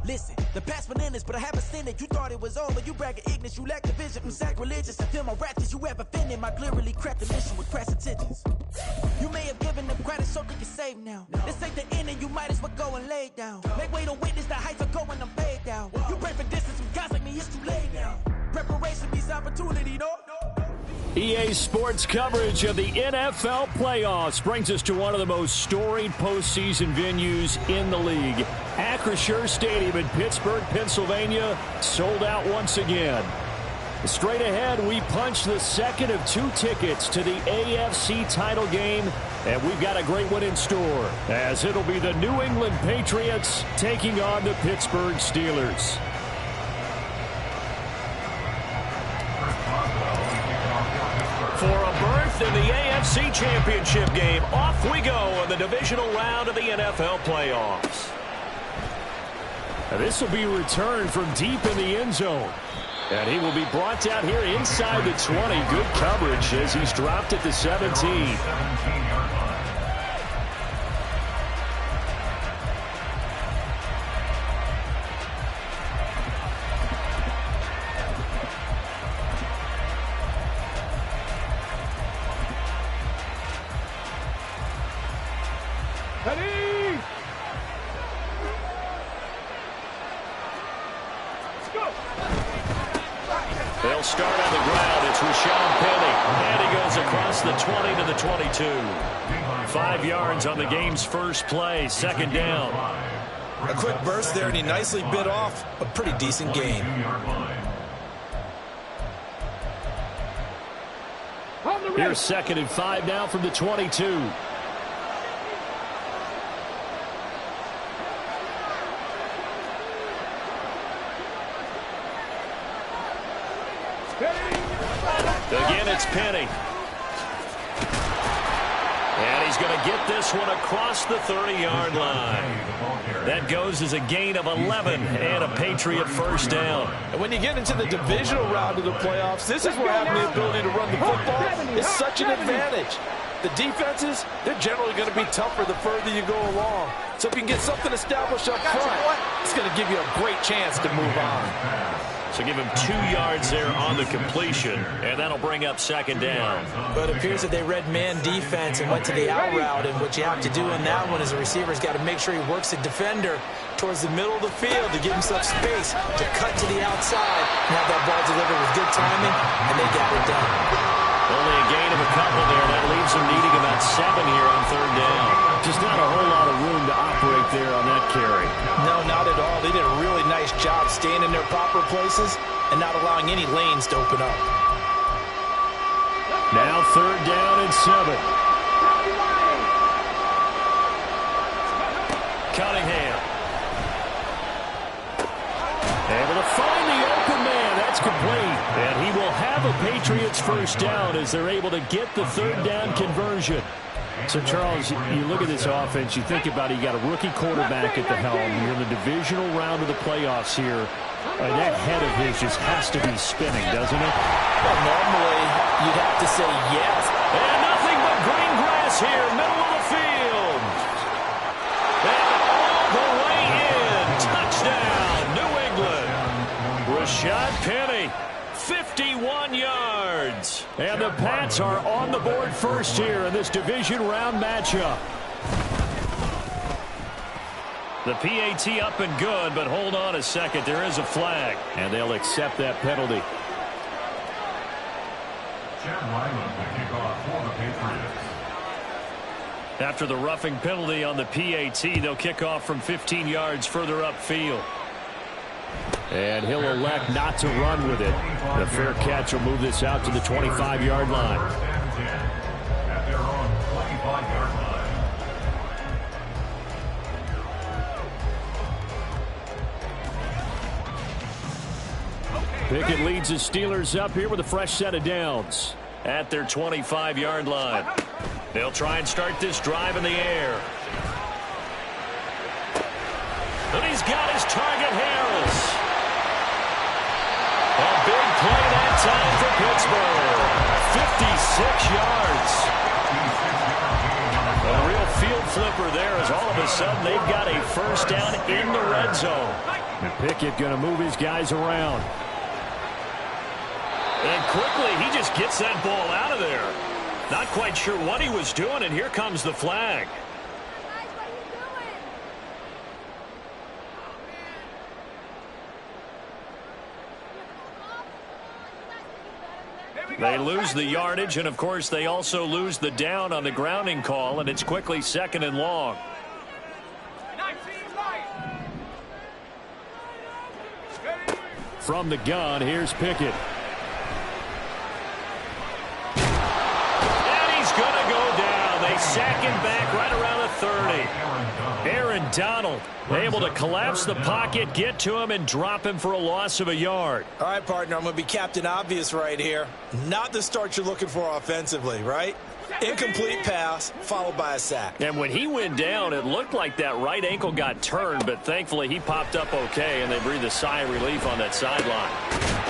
Listen, the past bananas, but I haven't seen it. You thought it was over, you bragging ignorance, you lack the vision from sacrilegious. I feel my raptors, you have offended my clearly cracked the mission with crass intentions. You may have given them credit so they can save now. This ain't the end and you might as well go and lay down. Make way to witness the heights are going, I'm paid down. You pray for distance from guys like me, it's too late now. Preparation means opportunity, no? EA Sports coverage of the NFL playoffs brings us to one of the most storied postseason venues in the league. Acrisure Stadium in Pittsburgh, Pennsylvania, sold out once again. Straight ahead, we punch the second of 2 tickets to the AFC title game, and we've got a great one in store, as it'll be the New England Patriots taking on the Pittsburgh Steelers. For a berth in the AFC Championship game, off we go in the divisional round of the NFL playoffs. Now, this will be returned from deep in the end zone. And he will be brought down here inside the 20. Good coverage as he's dropped at the 17. They'll start on the ground. It's Rashad Penny. And he goes across the 20 to the 22. 5 yards on the game's first play. Second down. A quick burst there, and he nicely bit off a pretty decent gain. Here's 2nd and 5 now from the 22. Again, it's Penny. And he's going to get this one across the 30-yard line. That goes as a gain of 11 and a Patriot first down. And when you get into the divisional round of the playoffs, this is where having the ability to run the football is such an advantage. The defenses, they're generally going to be tougher the further you go along. So if you can get something established up front, it's going to give you a great chance to move on. So give him 2 yards there on the completion, and that'll bring up second down. But it appears that they read man defense and went to the out route, and what you have to do in that one is a receiver's got to make sure he works the defender towards the middle of the field to give himself space to cut to the outside and have that ball delivered with good timing, and they got it done. Only a gain of a couple there. That leaves them needing about 7 here on third down. Just not a whole lot of room to operate there on that carry. No, not at all. They did a really nice job staying in their proper places and not allowing any lanes to open up. Now third down and 7. Cunningham. Able to find the open man. That's complete. And he will have a Patriots first down as they're able to get the third down conversion. So, Charles, you look at this offense, you think about it, you got a rookie quarterback at the helm. You're in the divisional round of the playoffs here. That head of his just has to be spinning, doesn't it? Well, normally, you'd have to say yes. And nothing but green grass here, middle of the field. And all the way in. Touchdown, New England. Rashad Penny. 51 yards. And the Pats are on the board first here in this division round matchup. The PAT up and good, but hold on a second. There is a flag, and they'll accept that penalty. After the roughing penalty on the PAT, they'll kick off from 15 yards further upfield. And he'll elect not to run with it. The fair catch will move this out to the 25-yard line. Pickett leads the Steelers up here with a fresh set of downs at their 25-yard line. They'll try and start this drive in the air. And he's got his target, Harris. A big play that time for Pittsburgh. 56 yards. A real field flipper there as all of a sudden they've got a first down in the red zone. And Pickett going to move his guys around. And quickly, he just gets that ball out of there. Not quite sure what he was doing, and here comes the flag. They lose the yardage, and of course they also lose the down on the grounding call, and it's quickly 2nd and long. From the gun, here's Pickett. And he's going to go down. They sack him back right around the 30. Aaron Donald able to collapse the pocket, get to him, and drop him for a loss of a yard. All right, partner, I'm going to be Captain Obvious right here. Not the start you're looking for offensively, right? Incomplete pass, followed by a sack. And when he went down, it looked like that right ankle got turned, but thankfully he popped up okay, and they breathed a sigh of relief on that sideline.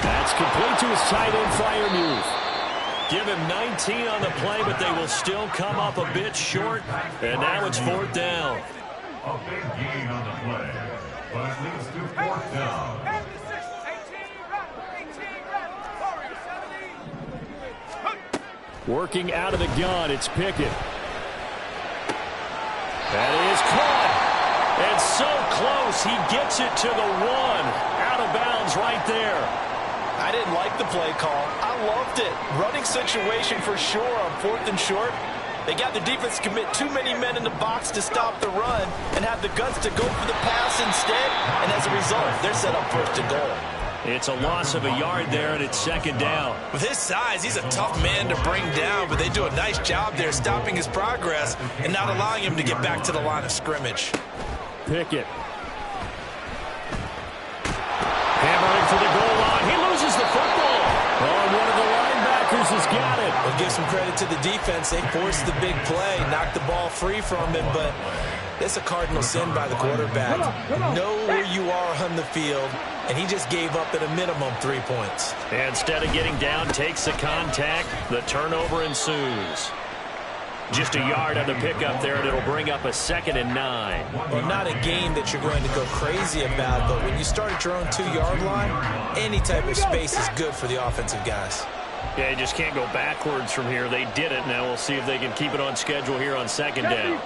That's complete to his tight end, Freiermuth. Give him 19 on the play, but they will still come up a bit short, and now it's 4th down. A big gain on the play, but it leads to 4th down. Working out of the gun, it's Pickett. That is caught. And so close, he gets it to the 1. Out of bounds right there. I didn't like the play call. I loved it. Running situation for sure on 4th and short. They got the defense to commit too many men in the box to stop the run and have the guts to go for the pass instead. And as a result, they're set up 1st and goal. It's a loss of a yard there, and it's 2nd down. With his size, he's a tough man to bring down, but they do a nice job there stopping his progress and not allowing him to get back to the line of scrimmage. Pickett. Hammering for the goal line. He loses the football. Oh, and one of the linebackers has got it. We'll give some credit to the defense. They forced the big play, knocked the ball free from him, but it's a cardinal sin by the quarterback. Know where you are on the field, and he just gave up at a minimum 3 points. Instead of getting down, takes the contact. The turnover ensues. Just a yard on the pickup there, and it'll bring up a 2nd and 9. Well, not a game that you're going to go crazy about, but when you start at your own 2-yard line, any type of space is good for the offensive guys. Yeah, you just can't go backwards from here. They did it. Now we'll see if they can keep it on schedule here on 2nd down.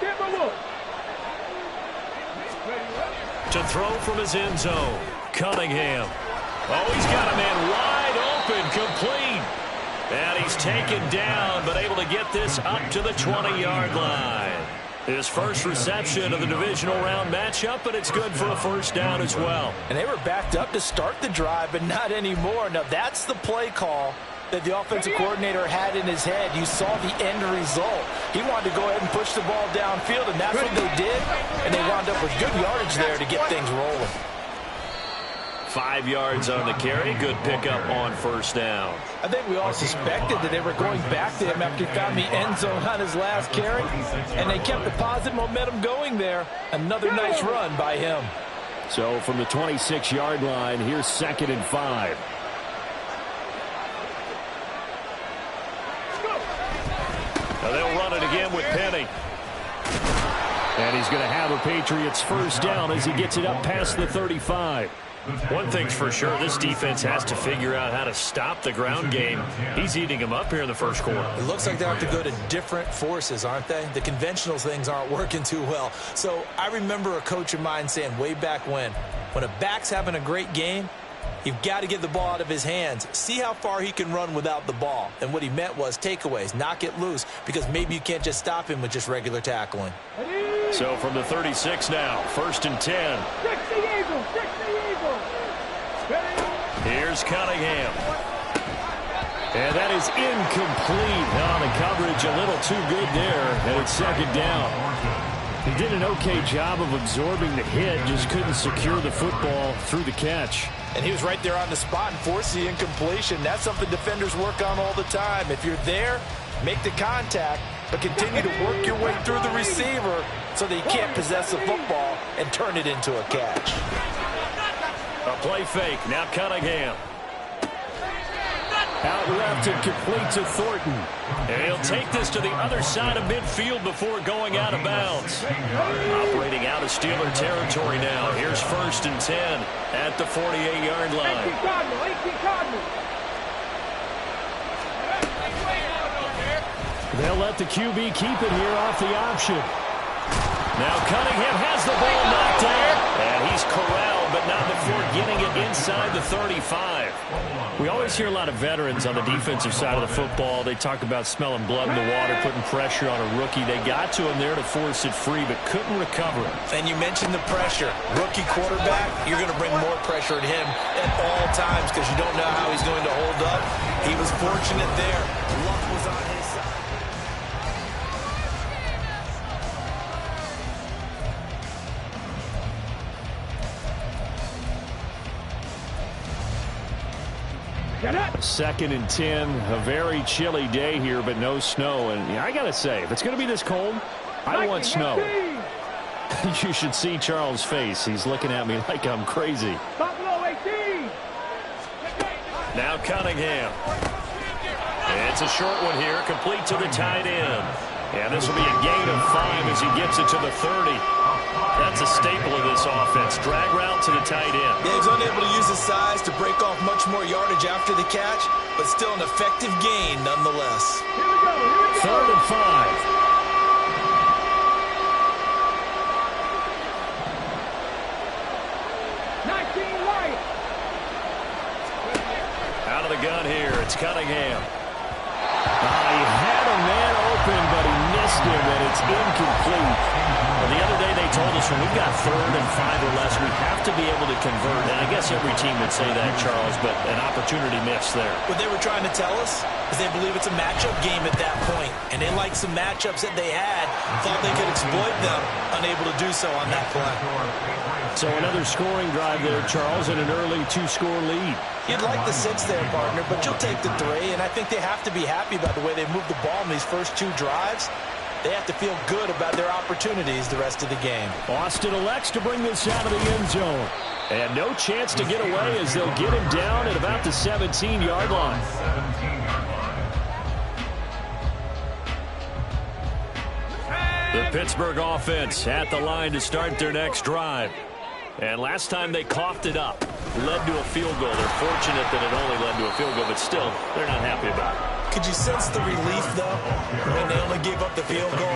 To throw from his end zone, Cunningham. Oh, he's got a man wide open, complete. And he's taken down, but able to get this up to the 20-yard line. His first reception of the divisional round matchup, but it's good for a 1st down as well. And they were backed up to start the drive, but not anymore. Now, that's the play call that the offensive coordinator had in his head. You saw the end result. He wanted to go ahead and push the ball downfield, and that's what they did. And they wound up with good yardage there to get things rolling. 5 yards on the carry. Good pickup on 1st down. I think we all suspected that they were going back to him after he found the end zone on his last carry, and they kept the positive momentum going there. Another nice run by him. So from the 26-yard line, here's 2nd and 5. Now they'll run it again with Penny. And he's going to have a Patriots 1st down as he gets it up past the 35. One thing's for sure, this defense has to figure out how to stop the ground game. He's eating them up here in the 1st quarter. It looks like they have to go to different forces, aren't they? The conventional things aren't working too well. So I remember a coach of mine saying way back when a back's having a great game, you've got to get the ball out of his hands. See how far he can run without the ball. And what he meant was takeaways, knock it loose, because maybe you can't just stop him with just regular tackling. So from the 36 now, 1st and 10. Here's Cunningham. And that is incomplete. On the coverage, a little too good there, and it's 2nd down. He did an okay job of absorbing the hit, just couldn't secure the football through the catch. And he was right there on the spot and forced the incompletion. That's something defenders work on all the time. If you're there, make the contact, but continue to work your way through the receiver so that he can't possess the football and turn it into a catch. A play fake. Now Cunningham. Out left and complete to Thornton. And he'll take this to the other side of midfield before going out of bounds. Operating out of Steeler territory now. Here's 1st and 10 at the 48-yard line. They'll let the QB keep it here off the option. Now Cunningham has the ball knocked out. And he's corralled, but not before getting it inside the 35. We always hear a lot of veterans on the defensive side of the football. They talk about smelling blood in the water, putting pressure on a rookie. They got to him there to force it free, but couldn't recover it. And you mentioned the pressure. Rookie quarterback, you're going to bring more pressure at him at all times because you don't know how he's going to hold up. He was fortunate there. Luck was on his side. Second and 10, a very chilly day here, but no snow. And I got to say, if it's going to be this cold, I want snow. You should see Charles' face. He's looking at me like I'm crazy. Now Cunningham. It's a short one here, complete to the tight end. And this will be a gain of 5 as he gets it to the 30. That's a staple of this offense. Drag route to the tight end. Yeah, he's unable to use his size to break off much more yardage after the catch, but still an effective gain nonetheless. 3rd and 5. Out of the gun here, it's Cunningham. He had a man open, but he missed him, and it's incomplete. Well, the other day they told us when we've got 3rd and 5 or less, we have to be able to convert. And I guess every team would say that, Charles, but an opportunity missed there. What they were trying to tell us is they believe it's a matchup game at that point, and they liked some matchups that they had, thought they could exploit them, unable to do so on that play. So another scoring drive there, Charles, and an early 2-score lead. You'd like the 6 there, partner, but you'll take the 3, and I think they have to be happy about the way they moved the ball in these first 2 drives. They have to feel good about their opportunities the rest of the game. Austin elects to bring this out of the end zone. And no chance to get away as they'll get him down at about the 17-yard line. The Pittsburgh offense at the line to start their next drive. And last time they coughed it up, led to a field goal. They're fortunate that it only led to a field goal, but still, they're not happy about it. Could you sense the relief, though, when they only gave up the field goal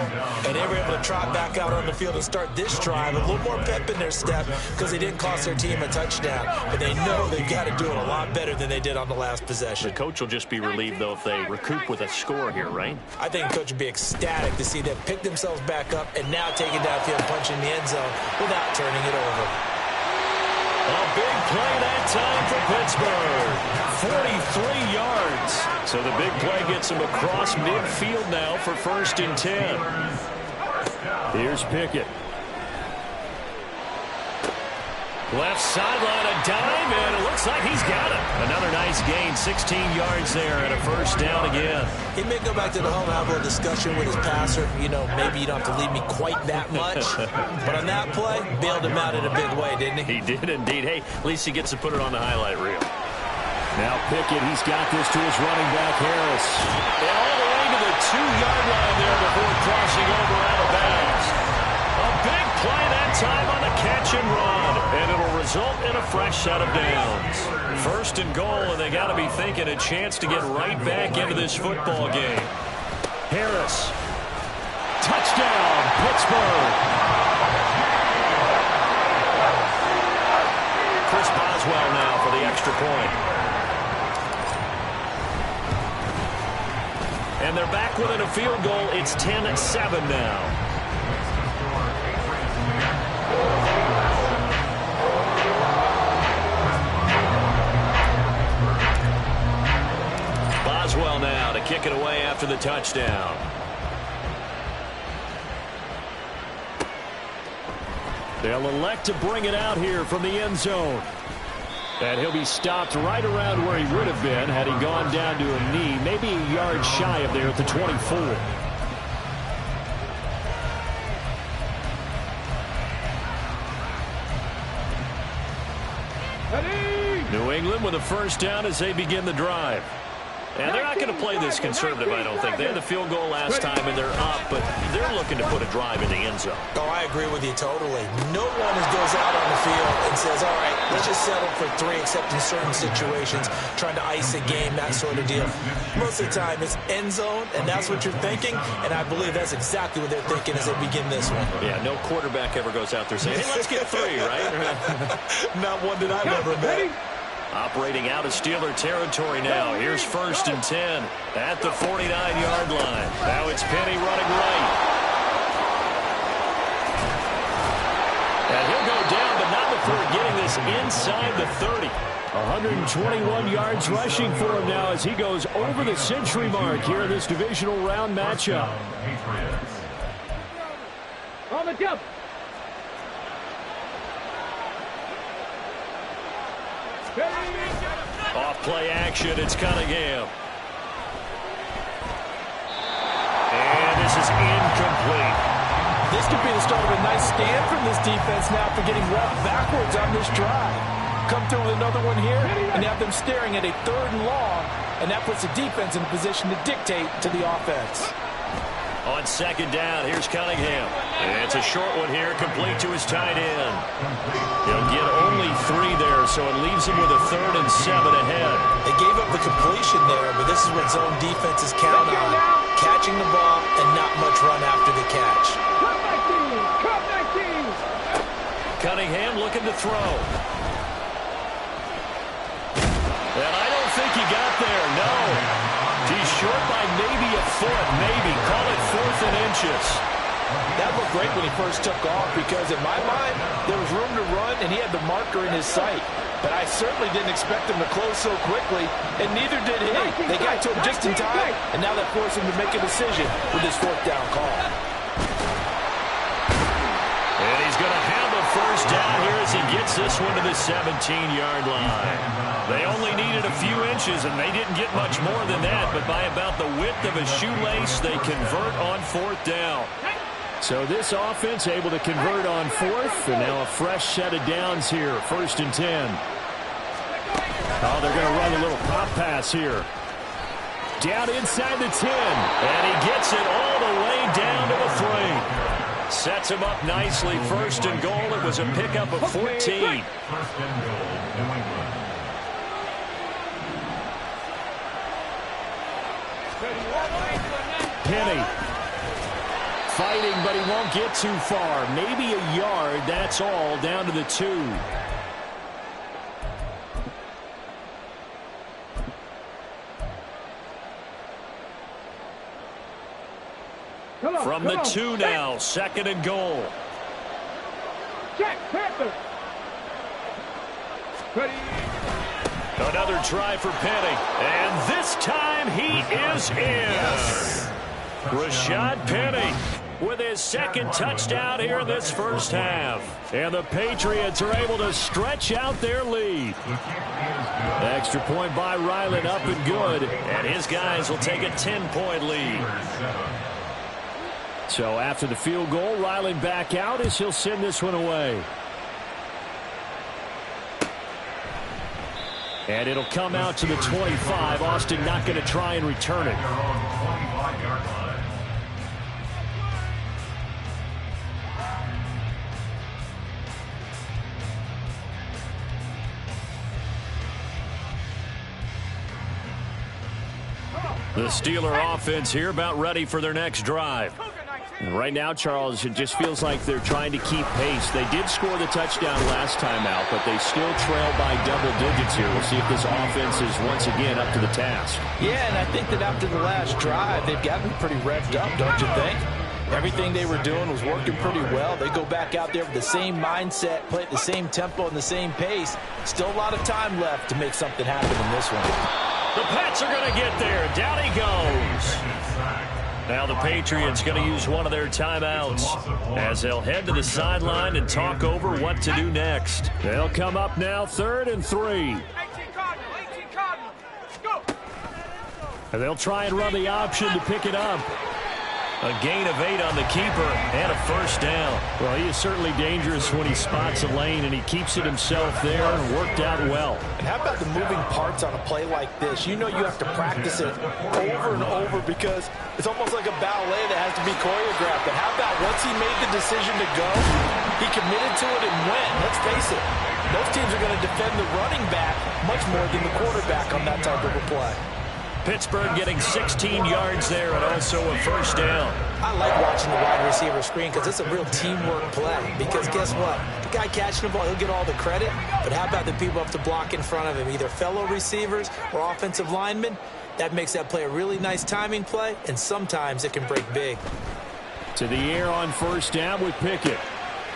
and they were able to trot back out on the field and start this drive? A little more pep in their step because they didn't cost their team a touchdown. But they know they've got to do it a lot better than they did on the last possession. The coach will just be relieved, though, if they recoup with a score here, right? I think the coach would be ecstatic to see them pick themselves back up and now take it downfield, punching the end zone without turning it over. A big play that time for Pittsburgh. 43 yards. So the big play gets him across midfield now for 1st and 10. Here's Pickett. Left sideline, a dime, and it looks like he's got it. Another nice gain, 16 yards there, and a 1st down again. He may go back to the home and have a little discussion with his passer. You know, maybe you don't have to leave me quite that much. But on that play, bailed him out in a big way, didn't he? He did indeed. Hey, at least he gets to put it on the highlight reel. Now Pickett, he's got this to his running back, Harris. And all the way to the 2-yard line there before crossing over out of bounds. A big play that time on the catch and run. And it'll result in a fresh set of downs. 1st and goal, and they got to be thinking a chance to get right back into this football game. Harris. Touchdown, Pittsburgh. Chris Boswell now for the extra point. And they're back within a field goal. It's 10-7 now. Boswell now to kick it away after the touchdown. They'll elect to bring it out here from the end zone. And he'll be stopped right around where he would have been had he gone down to a knee, maybe a yard shy of there at the 24. New England with a 1st down as they begin the drive. And they're not going to play this conservative, I don't think. They had the field goal last time, and they're up, but they're looking to put a drive in the end zone. Oh, I agree with you totally. No one goes out on the field and says, all right, let's just settle for 3, except in certain situations, trying to ice a game, that sort of deal. Most of the time, it's end zone, and that's what you're thinking, and I believe that's exactly what they're thinking as they begin this one. Yeah, no quarterback ever goes out there saying, hey, let's get 3, right? Not one that I've ever met. Operating out of Steeler territory now. Here's 1st and 10 at the 49-yard line. Now it's Penny running right. And he'll go down, but not before getting this inside the 30. 121 yards rushing for him now as he goes over the century mark here in this divisional round matchup. On the jump. Off play action, it's Cunningham. And this is incomplete. This could be the start of a nice stand from this defense now for getting roughed backwards on this drive. Come through with another one here and have them staring at a 3rd and long, and that puts the defense in a position to dictate to the offense. On 2nd down, here's Cunningham. And it's a short one here, complete to his tight end. He'll get only 3 there, so it leaves him with a 3rd and 7 ahead. They gave up the completion there, but this is what zone defenses count on. Catching the ball and not much run after the catch. Cunningham looking to throw. And I don't think he got there, no. He's short by maybe a foot, maybe. Call it 4th and inches. That looked great when he first took off because, in my mind, there was room to run, and he had the marker in his sight. But I certainly didn't expect him to close so quickly, and neither did he. They got to him just in time, and now that forced him to make a decision with this 4th down call. And he's going to have a 1st down here as he gets this one to the 17-yard line. They only needed a few inches, and they didn't get much more than that, but by about the width of a shoelace, they convert on 4th down. So this offense able to convert on 4th, and now a fresh set of downs here, 1st and 10. Oh, they're going to run a little pop pass here. Down inside the 10, and he gets it all the way down to the 3. Sets him up nicely, 1st and goal. It was a pickup of 14. 1st and goal, New England. Penny fighting, but he won't get too far. Maybe a yard, that's all, down to the 2. From the 2 now, 2nd and goal. Check, Panther. Another try for Penny, and this time he is in. Yes. Rashad Penny with his 2nd touchdown here in this 1st half. And the Patriots are able to stretch out their lead. Extra point by Ryland, up and good. And his guys will take a 10-point lead. So after the field goal, Ryland back out as he'll send this one away. And it'll come out to the 25. Austin not going to try and return it. The Steeler offense here about ready for their next drive. And right now, Charles, it just feels like they're trying to keep pace. They did score the touchdown last time out, but they still trail by double digits here. We'll see if this offense is once again up to the task. Yeah, and I think that after the last drive, they've got to be pretty revved up, don't you think? Everything they were doing was working pretty well. They go back out there with the same mindset, play at the same tempo and the same pace. Still a lot of time left to make something happen in this one. The Pats are going to get there. Down he goes. Now the Patriots going to use one of their timeouts as they'll head to the sideline and talk over what to do next. They'll come up now 3rd and 3. 18 Cardinal. Go. And they'll try and run the option to pick it up. A gain of 8 on the keeper and a first down. Well, he is certainly dangerous when he spots a lane, and he keeps it himself there and worked out well. And how about the moving parts on a play like this? You know you have to practice it over and over because it's almost like a ballet that has to be choreographed. But how about once he made the decision to go, he committed to it and went. Let's face it, most teams are going to defend the running back much more than the quarterback on that type of a play. Pittsburgh getting 16 yards there and also a first down. I like watching the wide receiver screen because it's a real teamwork play. Because guess what? The guy catching the ball, he'll get all the credit. But how about the people have to block in front of him, either fellow receivers or offensive linemen? That makes that play a really nice timing play, and sometimes it can break big. To the air on first down with Pickett.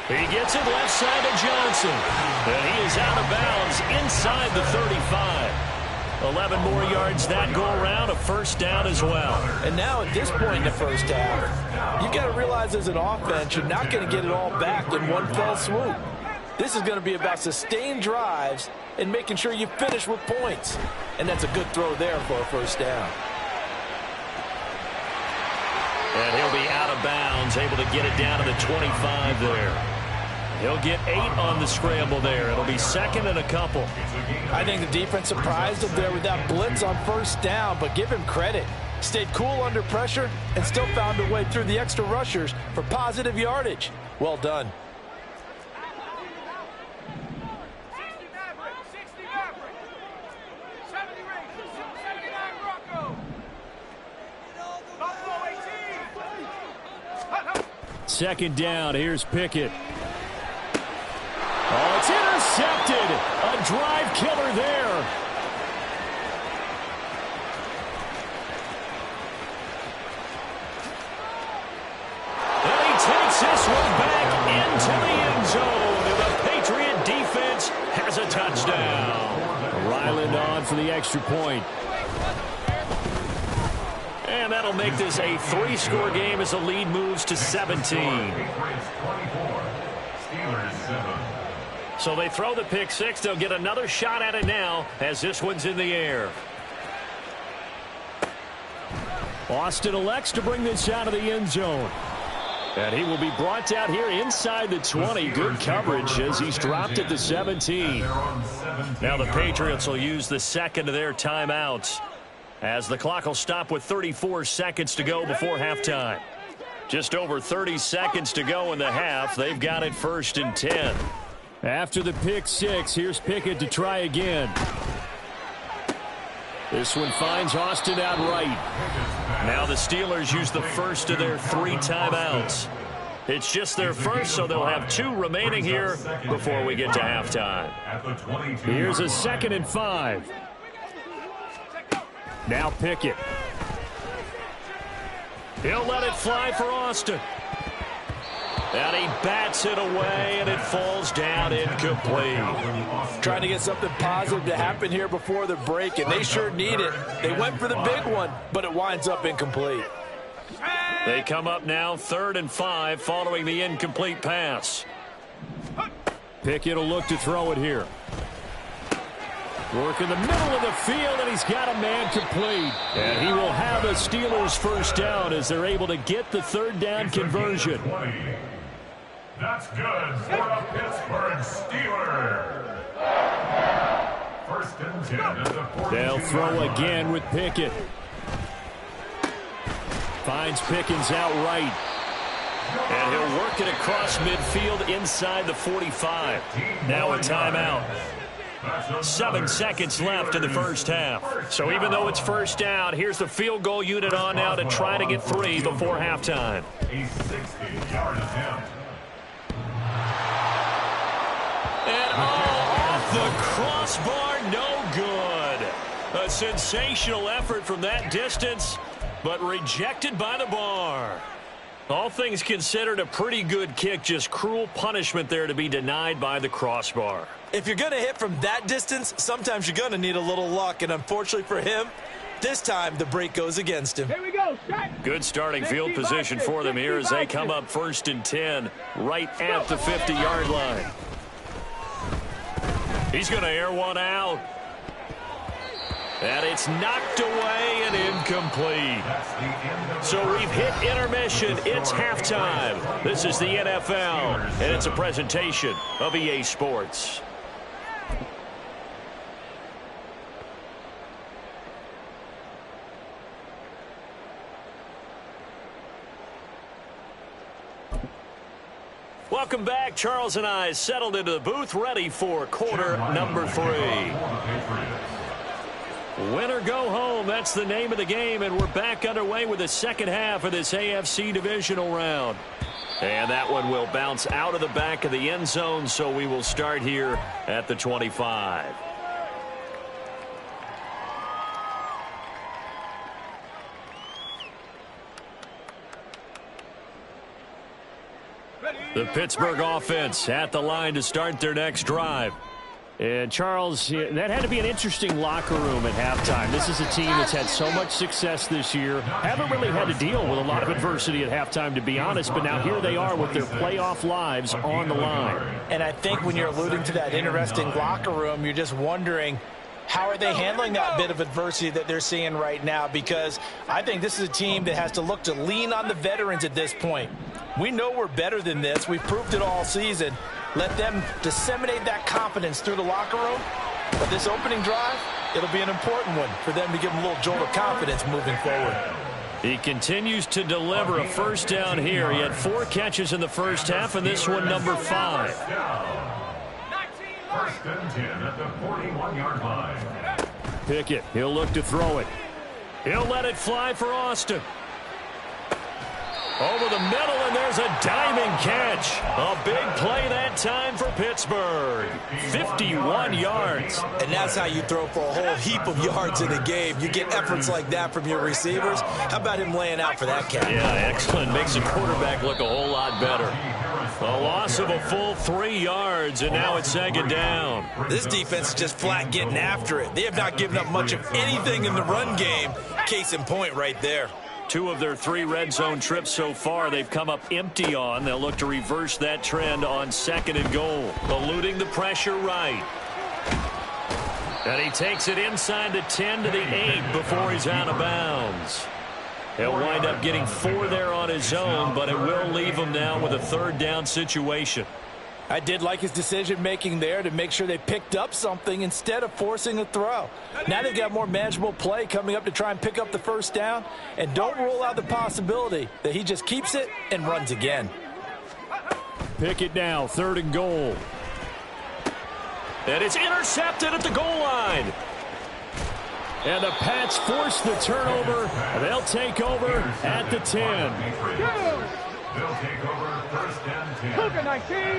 He gets it left side to Johnson. And he is out of bounds inside the 35. 11 more yards that go around, a first down as well. And now at this point in the first half, you've got to realize as an offense, you're not going to get it all back in one fell swoop. This is going to be about sustained drives and making sure you finish with points. And that's a good throw there for a first down. And he'll be out of bounds, able to get it down to the 25 there. He'll get 8 on the scramble there. It'll be second and a couple. I think the defense surprised him there with that blitz on first down, but give him credit. Stayed cool under pressure and still found a way through the extra rushers for positive yardage. Well done. 60 Maverick. 70 Rangers. 79 Bronco. Buffalo 18. Second down. Here's Pickett. Oh, it's intercepted. A drive killer there. And he takes this one back into the end zone. And the Patriot defense has a touchdown. Ryland on for the extra point. And that'll make this a 3-score game as the lead moves to 17. So they throw the pick six. They'll get another shot at it now as this one's in the air. Austin elects to bring this out of the end zone. And he will be brought out here inside the 20. Good coverage as he's dropped at the 17. Now the Patriots will use the second of their timeouts as the clock will stop with 34 seconds to go before halftime. Just over 30 seconds to go in the half. They've got it 1st and 10. After the pick six, here's Pickett to try again. This one finds Austin outright. Now the Steelers use the first of their 3 timeouts. It's just their first, so they'll have 2 remaining here before we get to halftime. Here's a 2nd and 5. Now Pickett. He'll let it fly for Austin. And he bats it away, and it falls down incomplete. Trying to get something positive to happen here before the break, and they sure need it. They went for the big one, but it winds up incomplete. They come up now 3rd and 5 following the incomplete pass. Pickett will look to throw it here. Work in the middle of the field, and he's got a man complete. And he will have a Steelers first down as they're able to get the 3rd down conversion. That's good for the Pittsburgh Steelers. 1st and 10 at the 42. They'll throw again with Pickett. Finds Pickens outright. And he'll work it across midfield inside the 45. Now a timeout. 7 seconds left in the first half. So even though it's first down, here's the field goal unit on now to try to get 3 before halftime. A 60-yard attempt. And off the crossbar, no good. A sensational effort from that distance, but rejected by the bar. All things considered, a pretty good kick, just cruel punishment there to be denied by the crossbar. If you're going to hit from that distance, sometimes you're going to need a little luck, and unfortunately for him, this time the break goes against him. Here we go. Good starting field position for them here as they come up 1st and 10 right at the 50-yard line. He's going to air one out. And it's knocked away and incomplete. So we've hit intermission. It's halftime. This is the NFL, and it's a presentation of EA Sports. Welcome back. Charles and I settled into the booth, ready for quarter number 3. Win or go home, that's the name of the game, and we're back underway with the second half of this AFC divisional round. And that one will bounce out of the back of the end zone, so we will start here at the 25. The Pittsburgh offense at the line to start their next drive. And, Charles, that had to be an interesting locker room at halftime. This is a team that's had so much success this year. Haven't really had to deal with a lot of adversity at halftime, to be honest. But now here they are with their playoff lives on the line. And I think when you're alluding to that interesting locker room, you're just wondering, how are they handling that bit of adversity that they're seeing right now? Because I think this is a team that has to look to lean on the veterans at this point. We know we're better than this. We've proved it all season. Let them disseminate that confidence through the locker room. But this opening drive, it'll be an important one for them to give them a little jolt of confidence moving forward. He continues to deliver a first down here. He had 4 catches in the first half, and this one number 5. First and 10 at the 41-yard line. Pickett, he'll look to throw it. He'll let it fly for Austin. Over the middle, and there's a diving catch. A big play that time for Pittsburgh. 51 yards. And that's how you throw for a whole heap of yards in a game. You get efforts like that from your receivers. How about him laying out for that catch? Yeah, excellent. Makes the quarterback look a whole lot better. A loss of a full 3 yards, and now it's second down. This defense is just flat getting after it. They have not given up much of anything in the run game. Case in point right there. 2 of their 3 red zone trips so far they've come up empty on. They'll look to reverse that trend on second and goal. Eluding the pressure right. And he takes it inside the 10 to the 8 before he's out of bounds. He'll wind up getting 4 there on his own, but it will leave him now with a third down situation. I did like his decision-making there to make sure they picked up something instead of forcing a throw. Now they've got more manageable play coming up to try and pick up the first down. And don't rule out the possibility that he just keeps it and runs again. Pickett now, third and goal. And it's intercepted at the goal line. And the Pats force the turnover. They'll take over at the 10. They'll take over first and 10.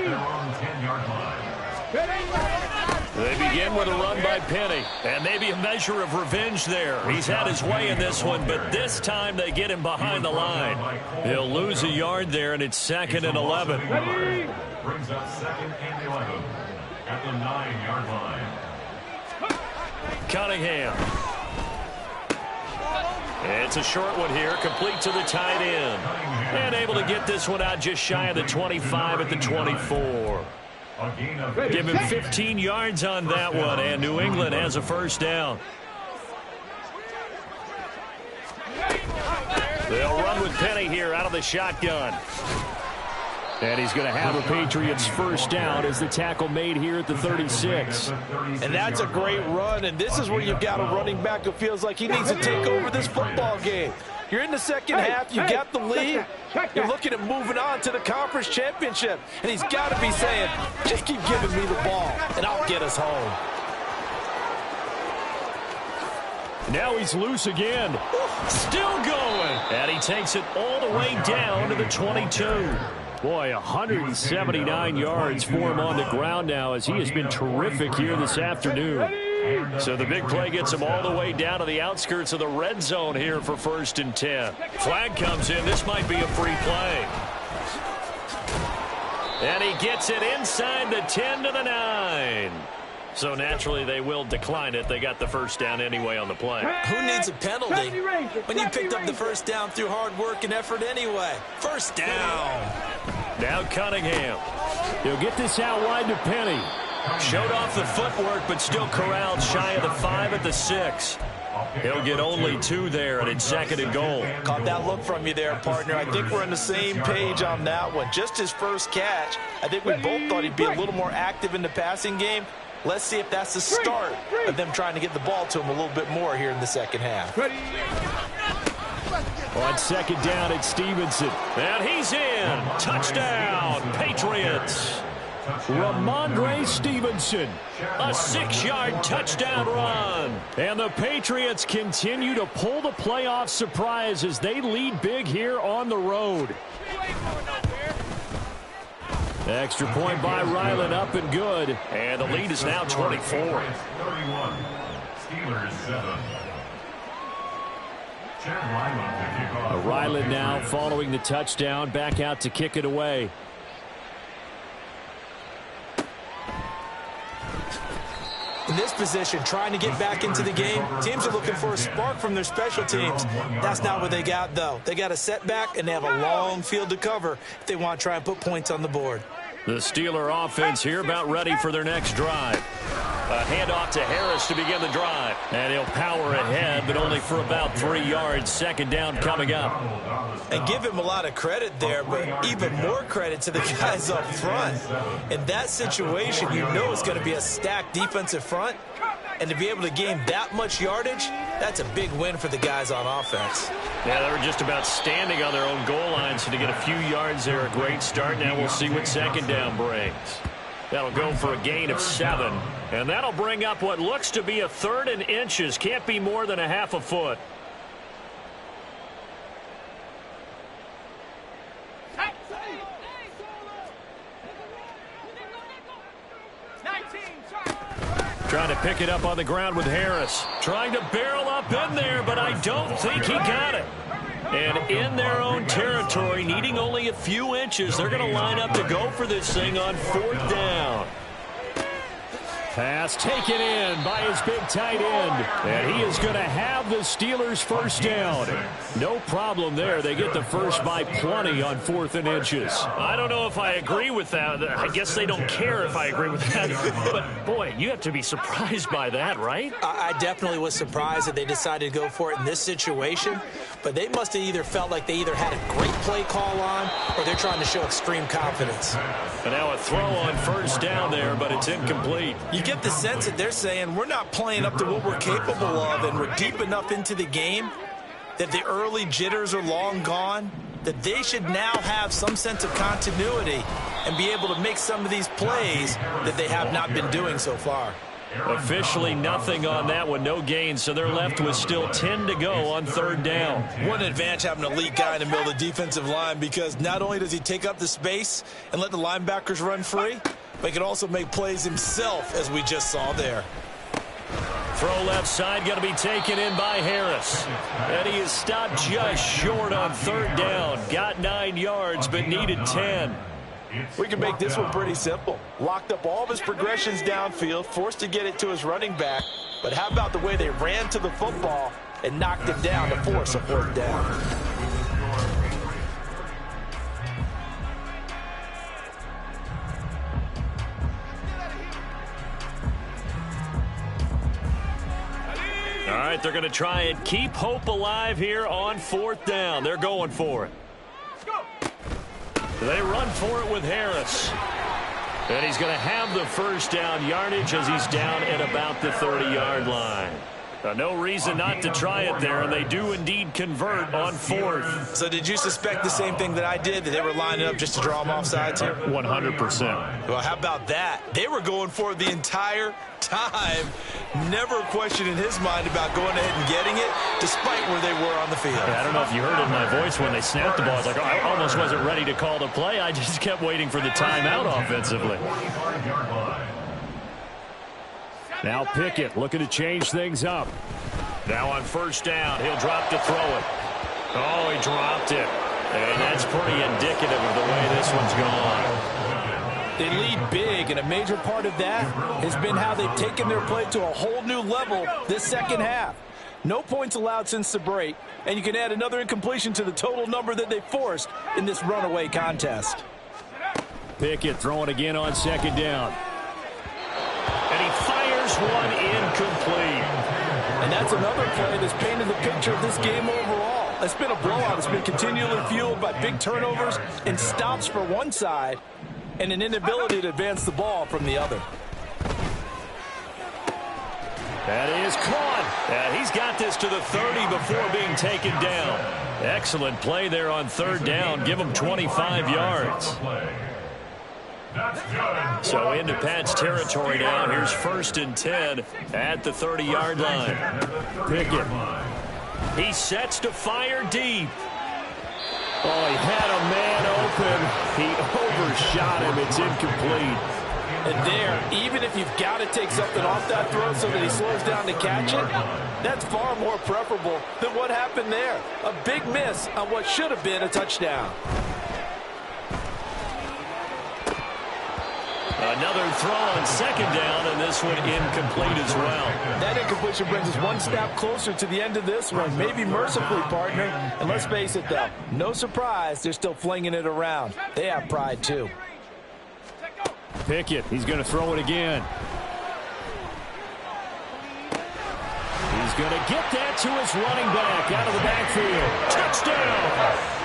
They're on 10-yard line. They begin with a run by Penny. And maybe a measure of revenge there. He's had his way in this one, but this time they get him behind the line. He'll lose a yard there, and it's second and 11. Brings up second and 11 at the 9-yard line. Cunningham. It's a short one here, complete to the tight end. And able to get this one out just shy of the 25 at the 24. Give him 15 yards on that one, and New England has a first down. They'll run with Penny here out of the shotgun. And he's going to have a Patriots first down as the tackle made here at the 36. And that's a great run, and this is where you've got a running back who feels like he needs to take over this football game. You're in the second half, you got the lead, you're looking at moving on to the conference championship, and he's got to be saying, just keep giving me the ball, and I'll get us home. Now he's loose again. Still going. And he takes it all the way down to the 22. Boy, 179 yards for him on the ground now as he has been terrific here this afternoon. So the big play gets him all the way down to the outskirts of the red zone here for first and 10. Flag comes in. This might be a free play. And he gets it inside the 10 to the 9. So naturally they will decline it. They got the first down anyway on the play. Who needs a penalty when you picked up the first down through hard work and effort anyway? First down. Now Cunningham. He'll get this out wide to Penny. Showed off the footwork, but still corralled shy of the 5 at the 6. He'll get only 2 there, and it's 2nd and goal. Caught that look from you there, partner. I think we're on the same page on that one. Just his first catch. I think we both thought he'd be a little more active in the passing game. Let's see if that's the start of them trying to get the ball to him a little bit more here in the second half. On 2nd down, it's Stevenson. And he's in. Touchdown, Patriots. Ramondre Stevenson, a 6-yard touchdown run. And the Patriots continue to pull the playoff surprise as they lead big here on the road. Extra point by Ryland, up and good. And the lead is now 24. 31. Steelers 7. Ryland now following the touchdown, back out to kick it away. In this position, trying to get back into the game, teams are looking for a spark from their special teams. That's not what they got, though. They got a setback, and they have a long field to cover if they want to try and put points on the board. The Steeler offense here about ready for their next drive. A handoff to Harris to begin the drive. And he'll power ahead, but only for about 3 yards. 2nd down coming up. And give him a lot of credit there, but even more credit to the guys up front. In that situation, you know it's going to be a stacked defensive front. And to be able to gain that much yardage, that's a big win for the guys on offense. Yeah, they were just about standing on their own goal line, so to get a few yards there, a great start. Now we'll see what 2nd down brings. That'll go for a gain of 7. And that'll bring up what looks to be a 3rd and inches. Can't be more than a half a foot. Trying to pick it up on the ground with Harris. Trying to barrel up in there, but I don't think he got it. And in their own territory, needing only a few inches, they're going to line up to go for this thing on 4th down. Pass taken in by his big tight end. And he is going to have the Steelers' 1st down. No problem there. They get the first by plenty on 4th and inches. I don't know if I agree with that. I guess they don't care if I agree with that. But, boy, you have to be surprised by that, right? I definitely was surprised that they decided to go for it in this situation. But they must have either felt like they either had a great play call on or they're trying to show extreme confidence. And now a throw on 1st down there, but it's incomplete. You get the sense that they're saying we're not playing up to what we're capable of, and we're deep enough into the game that the early jitters are long gone, that they should now have some sense of continuity and be able to make some of these plays that they have not been doing so far. Officially nothing on that one, no gain, so they're left with still 10 to go on 3rd down. What an advantage having an elite guy in the middle of the defensive line, because not only does he take up the space and let the linebackers run free, but he can also make plays himself, as we just saw there. Throw left side, going to be taken in by Harris. And he is stopped just short on 3rd down. Got 9 yards, but needed 10. We can make this one pretty simple. Locked up all of his progressions downfield, forced to get it to his running back. But how about the way they ran to the football and knocked him down to force a 4th down? All right, they're going to try and keep hope alive here on 4th down. They're going for it. They run for it with Harris. And he's going to have the 1st down yardage as he's down at about the 30-yard line. No reason not to try it there, and they do indeed convert on 4th. So did you suspect the same thing that I did, that they were lining up just to draw them off sides here? 100%. Well, how about that? They were going for it the entire time. Never a question in his mind about going ahead and getting it, despite where they were on the field. Yeah, I don't know if you heard it in my voice when they snapped the ball. It's like, oh, I almost wasn't ready to call the play. I just kept waiting for the timeout offensively. Now Pickett looking to change things up. Now on 1st down, he'll drop to throw it. Oh, he dropped it. And that's pretty indicative of the way this one's gone. They lead big, and a major part of that has been how they've taken their play to a whole new level this second half. No points allowed since the break, and you can add another incompletion to the total number that they forced in this runaway contest. Pickett throwing again on 2nd down. one incomplete. And that's another play that's painted the picture of this game overall. It's been a blowout. It's been continually fueled by big turnovers and stops for one side and an inability to advance the ball from the other. That is caught. And he's got this to the 30 before being taken down. Excellent play there on third down. Give him 25 yards. So into Pat's territory now. Here's 1st and 10 at the 30-yard line. Pickett. He sets to fire deep. Oh, he had a man open. He overshot him. It's incomplete. And there, even if you've got to take something off that throw so that he slows down to catch it, that's far more preferable than what happened there. A big miss on what should have been a touchdown. Another throw on 2nd down, and this one incomplete as well. That incompletion brings us one step closer to the end of this one. Maybe mercifully, partner. And let's face it, though, no surprise, they're still flinging it around. They have pride, too. Pickett, he's going to throw it again. He's going to get that to his running back out of the backfield. Touchdown!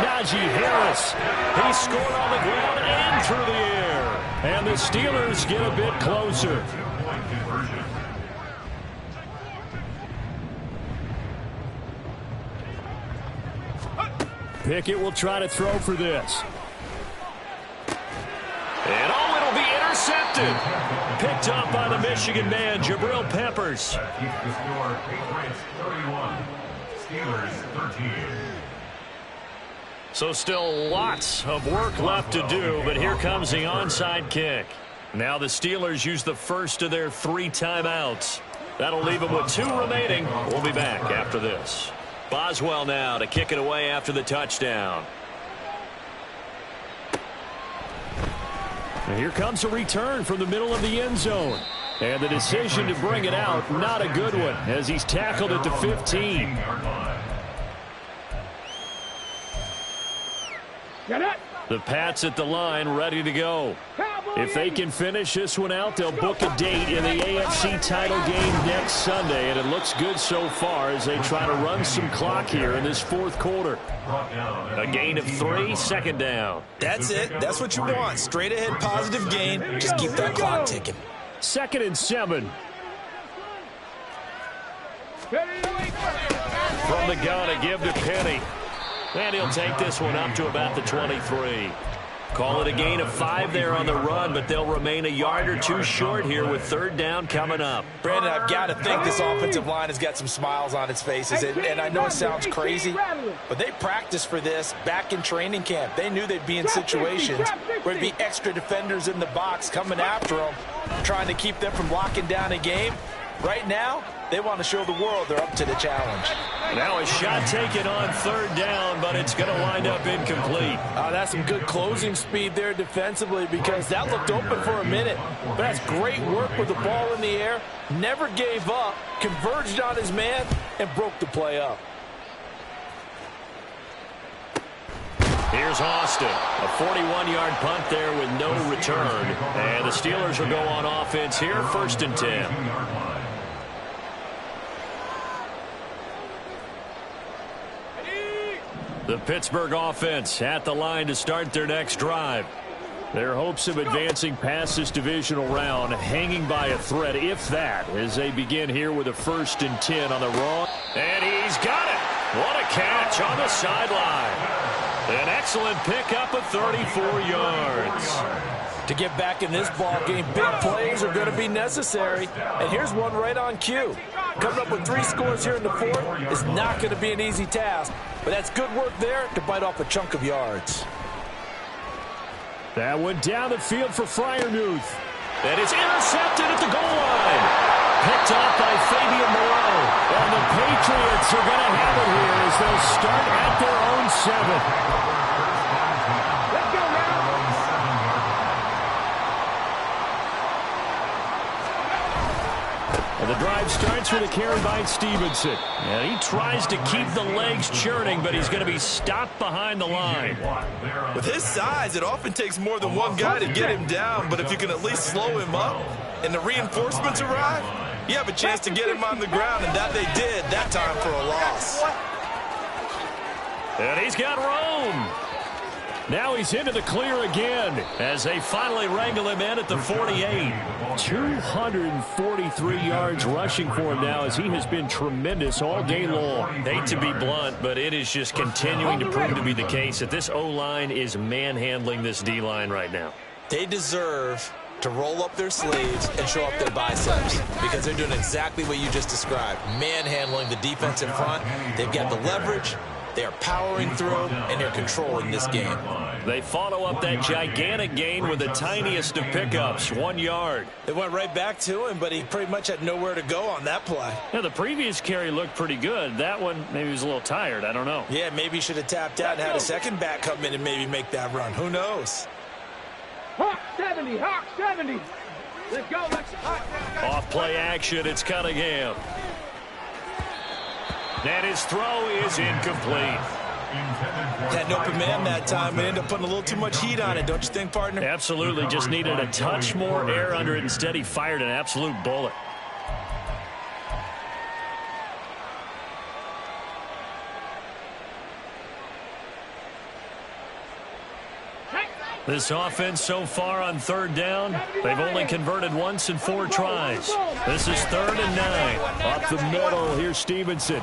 Najee Harris. He scored on the ground and through the air. And the Steelers get a bit closer. Pickett will try to throw for this. And oh, it'll be intercepted. Picked up by the Michigan man, Jabril Peppers. That keeps the score Patriots 31, Steelers 13. So still lots of work left to do, but here comes the onside kick. Now the Steelers use the first of their 3 timeouts. That'll leave them with 2 remaining. We'll be back after this. Boswell now to kick it away after the touchdown. And here comes a return from the middle of the end zone. And the decision to bring it out, not a good one, as he's tackled at the 15. The Pats at the line, ready to go. If they can finish this one out, they'll book a date in the AFC title game next Sunday, and it looks good so far as they try to run some clock here in this 4th quarter. A gain of 3, 2nd down. That's it. That's what you want. Straight ahead positive gain. Just keep that clock ticking. 2nd and 7. From the gun, a give to Penny. And he'll take this one up to about the 23. Call it a gain of 5 there on the run, but they'll remain a yard or 2 short here with 3rd down coming up. Brandon, I've got to think this offensive line has got some smiles on its faces. And I know it sounds crazy, but they practiced for this back in training camp. They knew they'd be in situations where there'd be extra defenders in the box coming after them, trying to keep them from locking down a game. Right now, they want to show the world they're up to the challenge. Now a shot taken on 3rd down, but it's going to wind up incomplete. That's some good closing speed there defensively, because that looked open for a minute. But that's great work with the ball in the air. Never gave up, converged on his man, and broke the play up. Here's Austin. A 41-yard punt there with no return. And the Steelers will go on offense here, 1st and 10. The Pittsburgh offense at the line to start their next drive. Their hopes of advancing past this divisional round hanging by a thread, if that, as they begin here with a 1st and 10 on the wrong. And he's got it. What a catch on the sideline. An excellent pickup of 34 yards. To get back in this ball game, big plays are going to be necessary. And here's one right on cue. Coming up with 3 scores here in the 4th is not going to be an easy task. But that's good work there to bite off a chunk of yards. That went down the field for Freiermuth. That is intercepted at the goal line. Picked off by Fabian Moreau. And the Patriots are going to have it here as they'll start at their own 7. And the drive starts with a carry by Stevenson. And he tries to keep the legs churning, but he's going to be stopped behind the line. With his size, it often takes more than one guy to get him down, but if you can at least slow him up, and the reinforcements arrive, you have a chance to get him on the ground, and that they did that time for a loss. And he's got room. Now he's into the clear again as they finally wrangle him in at the 48. 243 yards rushing for him now as he has been tremendous all day long. Hate to be blunt, but it is just continuing to prove to be the case that this O-line is manhandling this D-line right now. They deserve to roll up their sleeves and show up their biceps because they're doing exactly what you just described, manhandling the defense in front. They've got the leverage. They are powering through, and they're controlling this game. They follow up that gigantic gain with the tiniest of pickups, 1 yard. They went right back to him, but he pretty much had nowhere to go on that play. Yeah, the previous carry looked pretty good. That one, maybe he was a little tired. I don't know. Yeah, maybe he should have tapped out and had a second back come in and maybe make that run. Who knows? Hawk 70, Hawk 70. Let's go, let's go. Off play action, it's Cunningham. And his throw is incomplete. Had an open man that time and ended up putting a little too much heat on it, don't you think, partner? Absolutely, just needed a touch more air under it. Instead, he fired an absolute bullet. This offense so far on third down, they've only converted once in 4 tries. This is 3rd and 9. Up the middle, here's Stevenson.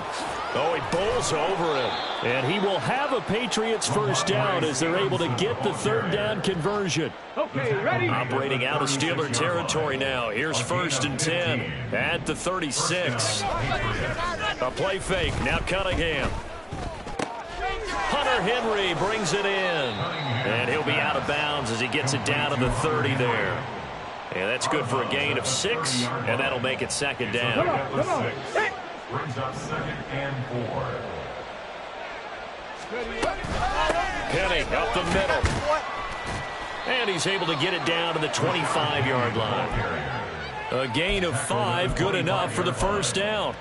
Oh, he bowls over him. And he will have a Patriots first down as they're able to get the 3rd down conversion. Okay, ready? Operating out of Steeler territory now. Here's 1st and 10 at the 36. A play fake, now Cunningham. Hunter Henry brings it in. And he'll be out of bounds as he gets it down to the 30 there. And that's good for a gain of 6, and that'll make it 2nd down. Come on. Brings up 2nd and 4. Penny up the middle. And he's able to get it down to the 25-yard line. A gain of 5, good enough for the first down.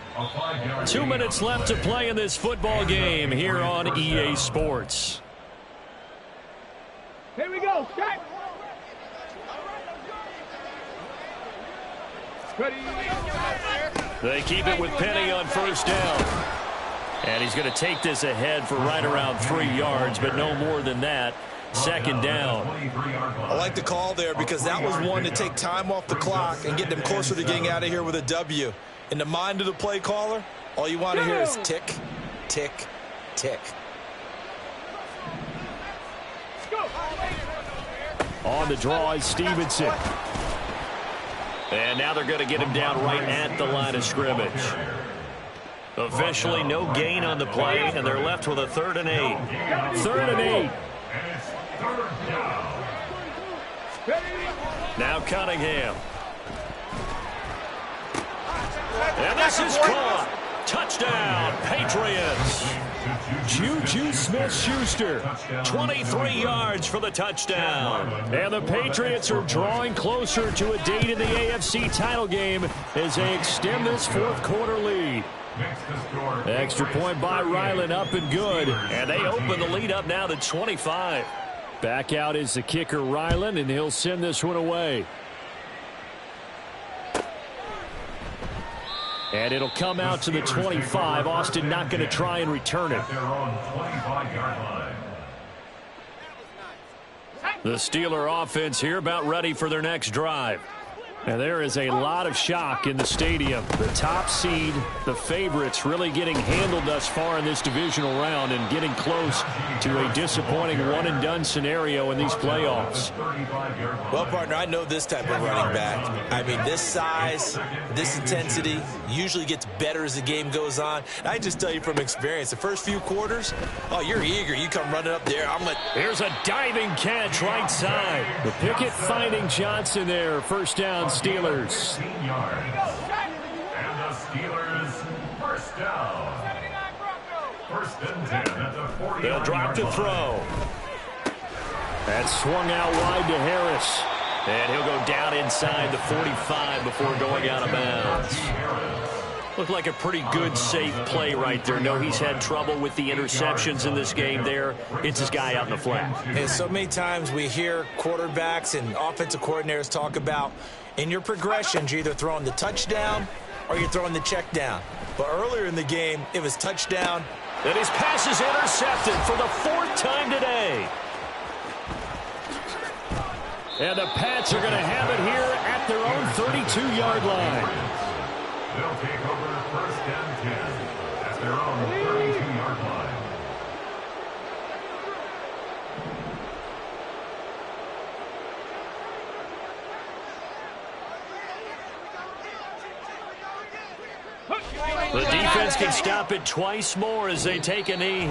2 minutes left to play in this football game here on EA Sports. Here we go, set. Ready. They keep it with Penny on first down. And he's going to take this ahead for right around 3 yards, but no more than that. 2nd down. I like the call there because that was one to take time off the clock and get them closer to getting out of here with a W. In the mind of the play caller, all you want to hear is tick, tick, tick. On the draw is Stevenson. And now they're going to get him down right at the line of scrimmage. Officially no gain on the play, and they're left with a 3rd and 8. 3rd and 8. Now Cunningham. And this is caught. Touchdown, Patriots. Juju Smith-Schuster, 23 yards for the touchdown. And the Patriots are drawing closer to a date in the AFC title game as they extend this 4th quarter lead. Extra point by Ryland, up and good. And they open the lead up now to 25. Back out is the kicker, Ryland, and he'll send this one away. And it'll come out to the 25. Austin not going to try and return it. The Steeler offense here about ready for their next drive. And there is a lot of shock in the stadium. The top seed, the favorites, really getting handled thus far in this divisional round and getting close to a disappointing one-and-done scenario in these playoffs. Well, partner, I know this type of running back. I mean, this size, this intensity usually gets better as the game goes on. And I just tell you from experience, the first few quarters, oh, you're eager. You come running up there. Here's a diving catch right side. The Pickett finding Johnson there. First down, Steelers. And the Steelers first down. 1st and 10 at the 40. They'll drop the throw. That's swung out wide to Harris. And he'll go down inside the 45 before going out of bounds. Looked like a pretty good, safe play right there. No, he's had trouble with the interceptions in this game there. It's his guy out in the flat. And so many times we hear quarterbacks and offensive coordinators talk about, In your progressions, you're either throwing the touchdown or you're throwing the check down. But earlier in the game, it was touchdown. And his pass is intercepted for the 4th time today. And the Pats are going to have it here at their own 32-yard line. They'll take over 1st and 10 at their own 32-yard line. The defense can stop it twice more as they take a knee here.